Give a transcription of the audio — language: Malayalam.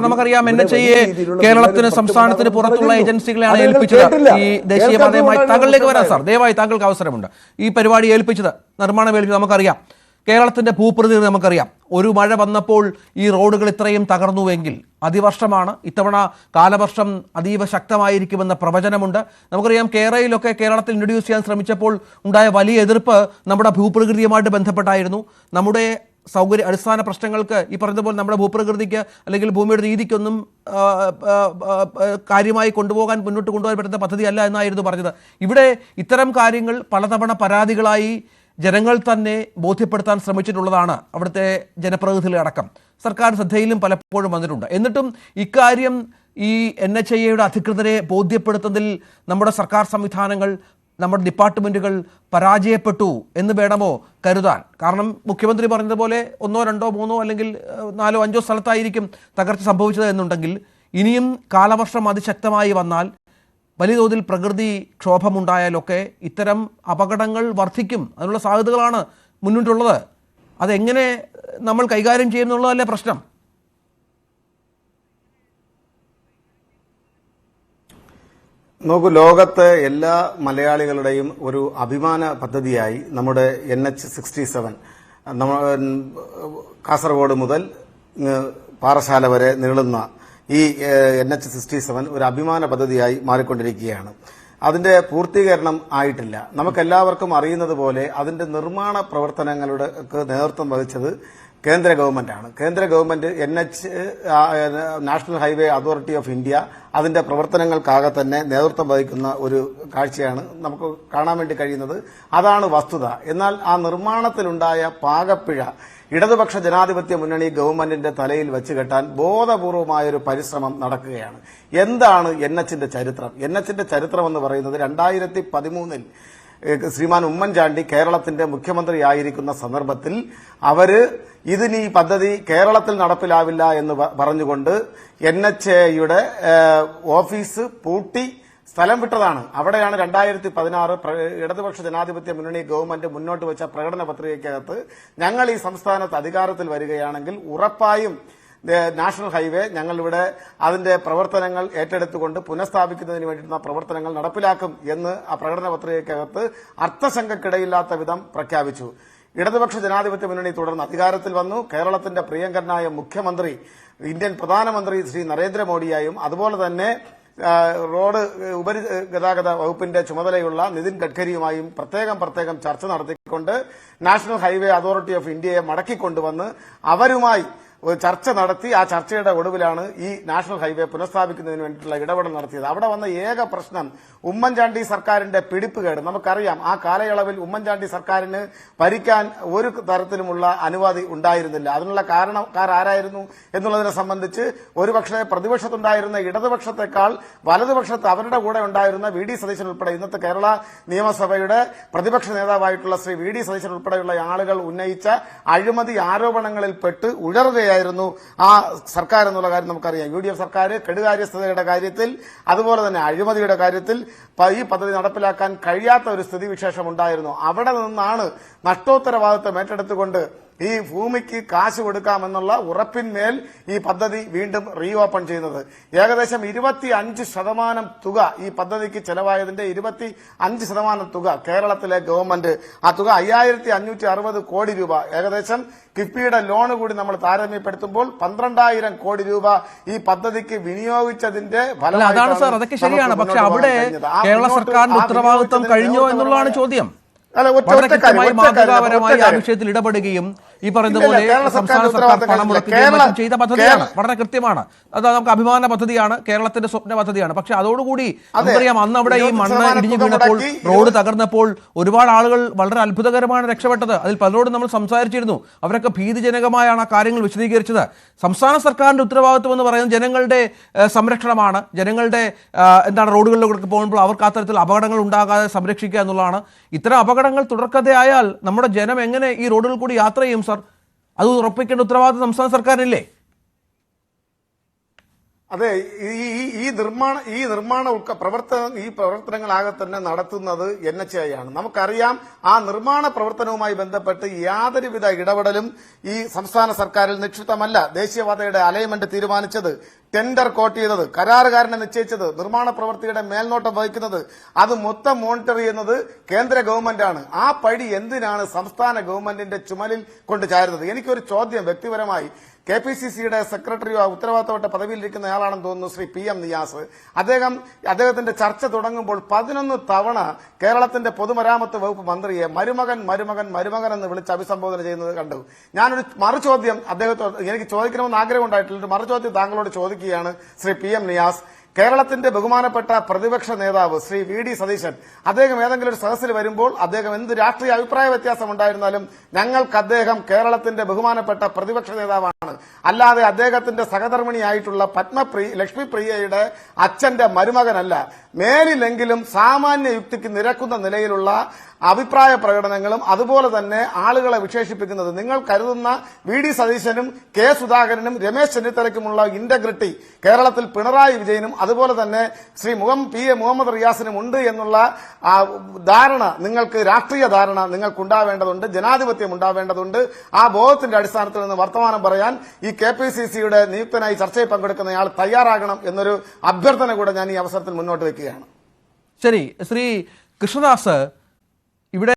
നമുക്കറിയാം NHAയെ കേരളത്തിന് സംസ്ഥാനത്തിന് പുറത്തുള്ള ഏജൻസികളെയാണ് ഏൽപ്പിച്ചത്. ഈ ദേശീയപാതയുമായി താങ്കളിലേക്ക് വരാം സാർ, ദയവായി താങ്കൾക്ക് അവസരമുണ്ട്. ഈ പരിപാടി ഏൽപ്പിച്ചത്, നിർമ്മാണം ഏൽപ്പിച്ചത് നമുക്കറിയാം. കേരളത്തിന്റെ ഭൂപ്രകൃതി നമുക്കറിയാം. ഒരു മഴ വന്നപ്പോൾ ഈ റോഡുകൾ ഇത്രയും തകർന്നുവെങ്കിൽ അതിവർഷമാണ്, ഇത്തവണ കാലവർഷം അതീവ ശക്തമായിരിക്കുമെന്ന പ്രവചനമുണ്ട്. നമുക്കറിയാം കേരളയിലൊക്കെ കേരളത്തിൽ ഇൻട്രൊഡ്യൂസ് ചെയ്യാൻ ശ്രമിച്ചപ്പോൾ ഉണ്ടായ വലിയ എതിർപ്പ് നമ്മുടെ ഭൂപ്രകൃതിയുമായിട്ട് ബന്ധപ്പെട്ടായിരുന്നു. നമ്മുടെ അടിസ്ഥാന പ്രശ്നങ്ങൾക്ക് ഈ പറഞ്ഞതുപോലെ നമ്മുടെ ഭൂപ്രകൃതിക്ക് അല്ലെങ്കിൽ ഭൂമിയുടെ രീതിക്കൊന്നും കാര്യമായി മുന്നോട്ട് കൊണ്ടുപോകാൻ പറ്റുന്ന പദ്ധതിയല്ല എന്നായിരുന്നു പറഞ്ഞത്. ഇവിടെ ഇത്തരം കാര്യങ്ങൾ പലതവണ പരാതികളായി ജനങ്ങൾ തന്നെ ബോധ്യപ്പെടുത്താൻ ശ്രമിച്ചിട്ടുള്ളതാണ്. അവിടുത്തെ ജനപ്രതിനിധികളടക്കം സർക്കാർ ശ്രദ്ധയിലും പലപ്പോഴും വന്നിട്ടുണ്ട്. എന്നിട്ടും ഇക്കാര്യം ഈ NHAയുടെ അധികൃതരെ ബോധ്യപ്പെടുത്തുന്നതിൽ നമ്മുടെ സർക്കാർ സംവിധാനങ്ങൾ, നമ്മുടെ ഡിപ്പാർട്ട്മെൻറ്റുകൾ പരാജയപ്പെട്ടു എന്ന് വേണമോ കരുതാൻ? കാരണം മുഖ്യമന്ത്രി പറഞ്ഞതുപോലെ 1, 2, 3 അല്ലെങ്കിൽ 4, 5 സ്ഥലത്തായിരിക്കും തകർച്ച സംഭവിച്ചത് എന്നുണ്ടെങ്കിൽ ഇനിയും കാലവർഷം അതിശക്തമായി വന്നാൽ, വലിയ തോതിൽ പ്രകൃതി ക്ഷോഭമുണ്ടായാലൊക്കെ ഇത്തരം അപകടങ്ങൾ വർദ്ധിക്കും. അതിനുള്ള സാധ്യതകളാണ് മുന്നിട്ടുള്ളത്. അതെങ്ങനെ നമ്മൾ കൈകാര്യം ചെയ്യുന്നുള്ളതല്ലേ പ്രശ്നം? നോക്കൂ, ലോകത്തെ എല്ലാ മലയാളികളുടെയും ഒരു അഭിമാന പദ്ധതിയായി നമ്മുടെ NH-67 കാസർഗോഡ് മുതൽ പാറശാല വരെ നീളുന്ന ഈ NH-67 ഒരു അഭിമാന പദ്ധതിയായി മാറിക്കൊണ്ടിരിക്കുകയാണ്. അതിന്റെ പൂർത്തീകരണം ആയിട്ടില്ല. നമുക്കെല്ലാവർക്കും അറിയുന്നത് പോലെ അതിന്റെ നിർമ്മാണ പ്രവർത്തനങ്ങളുടെ നേതൃത്വം വഹിച്ചത് കേന്ദ്ര ഗവൺമെന്റാണ്. കേന്ദ്ര government national highway authority of India അതിന്റെ പ്രവർത്തനങ്ങൾക്കാകെ തന്നെ നേതൃത്വം വഹിക്കുന്ന ഒരു കാഴ്ചയാണ് നമുക്ക് കാണാൻ വേണ്ടി കഴിയുന്നത്. അതാണ് വസ്തുത. എന്നാൽ ആ നിർമ്മാണത്തിലുണ്ടായ പാകപ്പിഴ ഇടതുപക്ഷ ജനാധിപത്യ മുന്നണി ഗവൺമെന്റിന്റെ തലയിൽ വെച്ച് കെട്ടാൻ ബോധപൂർവമായൊരു പരിശ്രമം നടക്കുകയാണ്. എന്താണ് NHന്റെ ചരിത്രം? NHന്റെ ചരിത്രം എന്ന് പറയുന്നത് 2013 ശ്രീമാൻ ഉമ്മൻചാണ്ടി കേരളത്തിന്റെ മുഖ്യമന്ത്രിയായിരിക്കുന്ന സന്ദർഭത്തിൽ അവര് ഇതിന് ഈ പദ്ധതി കേരളത്തിൽ നടപ്പിലാവില്ല എന്ന് പറഞ്ഞുകൊണ്ട് NHAയുടെ ഓഫീസ് പൂട്ടി സ്ഥലം വിട്ടതാണ്. അവിടെയാണ് 2016 ഇടതുപക്ഷ ജനാധിപത്യ മുന്നണി ഗവൺമെന്റ് മുന്നോട്ട് വെച്ച പ്രകടന പത്രികയ്ക്കകത്ത് ഞങ്ങൾ ഈ സംസ്ഥാനത്ത് അധികാരത്തിൽ വരികയാണെങ്കിൽ ഉറപ്പായും നാഷണൽ ഹൈവേ ഞങ്ങളിവിടെ അതിന്റെ പ്രവർത്തനങ്ങൾ ഏറ്റെടുത്തുകൊണ്ട് പുനഃസ്ഥാപിക്കുന്നതിന് വേണ്ടിയിട്ടുള്ള പ്രവർത്തനങ്ങൾ നടപ്പിലാക്കും എന്ന് ആ പ്രകടന പത്രികയ്ക്കകത്ത് അർത്ഥശങ്കക്കിടയില്ലാത്ത വിധം പ്രഖ്യാപിച്ചു. ഇടതുപക്ഷ ജനാധിപത്യ മുന്നണി തുടർന്ന് അധികാരത്തിൽ വന്നു. കേരളത്തിന്റെ പ്രിയങ്കരനായ മുഖ്യമന്ത്രി ഇന്ത്യൻ പ്രധാനമന്ത്രി ശ്രീ നരേന്ദ്രമോദിയായും അതുപോലെ തന്നെ റോഡ് ഉപരിഗതാഗത വകുപ്പിന്റെ ചുമതലയുള്ള നിതിൻ ഗഡ്കരിയുമായും പ്രത്യേകം ചർച്ച നടത്തിക്കൊണ്ട് നാഷണൽ ഹൈവേ അതോറിറ്റി ഓഫ് ഇന്ത്യയെ മടക്കിക്കൊണ്ടുവന്ന് അവരുമായി ചർച്ച നടത്തി ആ ചർച്ചയുടെ ഒടുവിലാണ് ഈ നാഷണൽ ഹൈവേ പുനഃസ്ഥാപിക്കുന്നതിന് വേണ്ടിയിട്ടുള്ള ഇടപെടൽ നടത്തിയത്. അവിടെ വന്ന ഏക പ്രശ്നം ഉമ്മൻചാണ്ടി സർക്കാരിന്റെ പിടിപ്പുകേട്. നമുക്കറിയാം ആ കാലയളവിൽ ഉമ്മൻചാണ്ടി സർക്കാരിന് ഭരിക്കാൻ ഒരു തരത്തിലുമുള്ള അനുമതി ഉണ്ടായിരുന്നില്ല. അതിനുള്ള കാരണക്കാർ ആരായിരുന്നു എന്നുള്ളതിനെ സംബന്ധിച്ച് ഒരുപക്ഷെ പ്രതിപക്ഷത്തുണ്ടായിരുന്ന ഇടതുപക്ഷത്തെക്കാൾ വലതുപക്ഷത്ത് അവരുടെ കൂടെ ഉണ്ടായിരുന്ന VD സതീശൻ ഉൾപ്പെടെ ഇന്നത്തെ കേരള നിയമസഭയുടെ പ്രതിപക്ഷ നേതാവായിട്ടുള്ള ശ്രീ VD സതീശൻ ഉൾപ്പെടെയുള്ള ആളുകൾ ഉന്നയിച്ച അഴിമതി ആരോപണങ്ങളിൽ പെട്ട് ഉഴറുകയായിരുന്നു ആ സർക്കാർ എന്നുള്ള കാര്യം നമുക്കറിയാം. UDF സർക്കാർ കെടുകാര്യസ്ഥതയുടെ കാര്യത്തിൽ അതുപോലെ തന്നെ അഴിമതിയുടെ കാര്യത്തിൽ ഈ പദ്ധതി നടപ്പിലാക്കാൻ കഴിയാത്ത ഒരു സ്ഥിതിവിശേഷം ഉണ്ടായിരുന്നു. അവിടെ നിന്നാണ് നഷ്ടോത്തരവാദിത്വം ഏറ്റെടുത്തുകൊണ്ട് ഈ ഭൂമിക്ക് കാശ് കൊടുക്കാമെന്നുള്ള ഉറപ്പിന്മേൽ ഈ പദ്ധതി വീണ്ടും റീഓപ്പൺ ചെയ്യുന്നത്. ഏകദേശം 25% തുക ഈ പദ്ധതിക്ക് ചെലവായതിന്റെ 25% തുക കേരളത്തിലെ ഗവൺമെന്റ്, ആ തുക 5560 കോടി രൂപ, ഏകദേശം കിഫ്ബിയുടെ ലോണ് കൂടി നമ്മൾ താരതമ്യപ്പെടുത്തുമ്പോൾ 12,000 കോടി രൂപ ഈ പദ്ധതിക്ക് വിനിയോഗിച്ചതിന്റെ ഫലമാണ് സാർ. അതൊക്കെ ശരിയാണ്. പക്ഷെ അവിടെ കേരള സർക്കാരിന്റെ ഉത്തരവാദിത്വം കഴിഞ്ഞോ എന്നുള്ളതാണ് ചോദ്യം. മാതൃകാപരമായി ആ വിഷയത്തിൽ ഇടപെടുകയും ഈ പറയുന്നതുപോലെ സംസ്ഥാന സർക്കാർ പണം മുടക്കുകയും ചെയ്ത പദ്ധതിയാണ്. വളരെ കൃത്യമാണ്. അത് നമുക്ക് അഭിമാന പദ്ധതിയാണ്, കേരളത്തിന്റെ സ്വപ്ന പദ്ധതിയാണ്. പക്ഷെ അതോടുകൂടി നമുക്കറിയാം അന്ന് അവിടെ ഈ മണ്ണ് ഇടിഞ്ഞു വീണപ്പോൾ, റോഡ് തകർന്നപ്പോൾ ഒരുപാട് ആളുകൾ വളരെ അത്ഭുതകരമാണ് രക്ഷപ്പെട്ടത്. അതിൽ പലരോടും നമ്മൾ സംസാരിച്ചിരുന്നു. അവരൊക്കെ ഭീതിജനകമായാണ് ആ കാര്യങ്ങൾ വിശദീകരിച്ചത്. സംസ്ഥാന സർക്കാരിന്റെ ഉത്തരവാദിത്വം എന്ന് പറയുന്നത് ജനങ്ങളുടെ സംരക്ഷണമാണ്. ജനങ്ങളുടെ റോഡുകളിലൂടെ പോകുമ്പോൾ അവർക്ക് അത്തരത്തിൽ അപകടങ്ങൾ ഉണ്ടാകാതെ സംരക്ഷിക്കുക എന്നുള്ളതാണ്. ഇത്തരം അപകടങ്ങൾ തുടർക്കഥയായാൽ നമ്മുടെ ജനം എങ്ങനെ ഈ റോഡുകളിൽ കൂടി യാത്ര ചെയ്യും സാർ? അത് ഉറപ്പിക്കേണ്ട ഉത്തരവാദിത്വം സംസ്ഥാന സർക്കാരിനില്ലേ? അതെ, ഈ പ്രവർത്തനങ്ങളാകെ തന്നെ നടത്തുന്നത് NHAI ആണ്. നമുക്കറിയാം, ആ നിർമ്മാണ പ്രവർത്തനവുമായി ബന്ധപ്പെട്ട് യാതൊരുവിധ ഇടപെടലും ഈ സംസ്ഥാന സർക്കാരിൽ നിക്ഷിപ്തമല്ല. ദേശീയപാതയുടെ അലൈൻമെന്റ് തീരുമാനിച്ചത്, ടെൻഡർ കോട്ട് ചെയ്തത്, കരാറുകാരനെ നിശ്ചയിച്ചത്, നിർമ്മാണ പ്രവൃത്തിയുടെ മേൽനോട്ടം വഹിക്കുന്നത്, അത് മൊത്തം മോണിറ്റർ ചെയ്യുന്നത് കേന്ദ്ര ഗവൺമെന്റാണ്. ആ പടി എന്തിനാണ് സംസ്ഥാന ഗവൺമെന്റിന്റെ ചുമലിൽ കൊണ്ട് ചാരുന്നത്? എനിക്കൊരു ചോദ്യം വ്യക്തിപരമായി. KPCCയുടെ സെക്രട്ടറിയോ ഉത്തരവാദിത്തപ്പെട്ട പദവിയിലിരിക്കുന്ന ആളാണെന്ന് തോന്നുന്നു ശ്രീ PM നിയാസ്. അദ്ദേഹത്തിന്റെ ചർച്ച തുടങ്ങുമ്പോൾ 11 തവണ കേരളത്തിന്റെ പൊതുമരാമത്ത് വകുപ്പ് മന്ത്രിയെ മരുമകൻ എന്ന് വിളിച്ച് അഭിസംബോധന ചെയ്യുന്നത് കണ്ടു. ഞാനൊരു മറുചോദ്യം അദ്ദേഹത്തോട് എനിക്ക് ചോദിക്കണമെന്ന് ആഗ്രഹം ഉണ്ടായിട്ടില്ല. മറുചോദ്യം താങ്കളോട് ചോദിക്കുകയാണ് ശ്രീ PM നിയാസ്. കേരളത്തിന്റെ ബഹുമാനപ്പെട്ട പ്രതിപക്ഷ നേതാവ് ശ്രീ VD സതീശൻ, അദ്ദേഹം ഏതെങ്കിലും ഒരു സദസ്സിൽ വരുമ്പോൾ അദ്ദേഹം എന്ത് രാഷ്ട്രീയ അഭിപ്രായ വ്യത്യാസം ഉണ്ടായിരുന്നാലും ഞങ്ങൾക്ക് അദ്ദേഹം കേരളത്തിന്റെ ബഹുമാനപ്പെട്ട പ്രതിപക്ഷ നേതാവാണ്. അല്ലാതെ അദ്ദേഹത്തിന്റെ സഹധർമ്മിണിയായിട്ടുള്ള ലക്ഷ്മിപ്രിയയുടെ അച്ഛന്റെ മരുമകനല്ല. മേലിലെങ്കിലും സാമാന്യ യുക്തിക്ക് നിരക്കുന്ന നിലയിലുള്ള അഭിപ്രായ പ്രകടനങ്ങളും അതുപോലെ തന്നെ ആളുകളെ വിശേഷിപ്പിക്കുന്നത്, നിങ്ങൾ കരുതുന്ന VD സതീശനും K സുധാകരനും രമേശ് ചെന്നിത്തലയ്ക്കുമുള്ള ഇന്റഗ്രിറ്റി കേരളത്തിൽ പിണറായി വിജയനും അതുപോലെ തന്നെ ശ്രീ PA മുഹമ്മദ് റിയാസിനും ഉണ്ട് എന്നുള്ള ധാരണ, നിങ്ങൾക്ക് രാഷ്ട്രീയ ധാരണ നിങ്ങൾക്കുണ്ടാവേണ്ടതുണ്ട്, ജനാധിപത്യം ഉണ്ടാവേണ്ടതുണ്ട്. ആ ബോധത്തിന്റെ അടിസ്ഥാനത്തിൽ നിന്ന് വർത്തമാനം പറയാൻ ഈ KPCCയുടെ നിയുക്തനായി ചർച്ചയിൽ പങ്കെടുക്കുന്നയാൾ തയ്യാറാകണം എന്നൊരു അഭ്യർത്ഥന കൂടെ ഞാൻ ഈ അവസരത്തിൽ മുന്നോട്ട് വെക്കുകയാണ്. ശരി, ശ്രീ കൃഷ്ണദാസ്,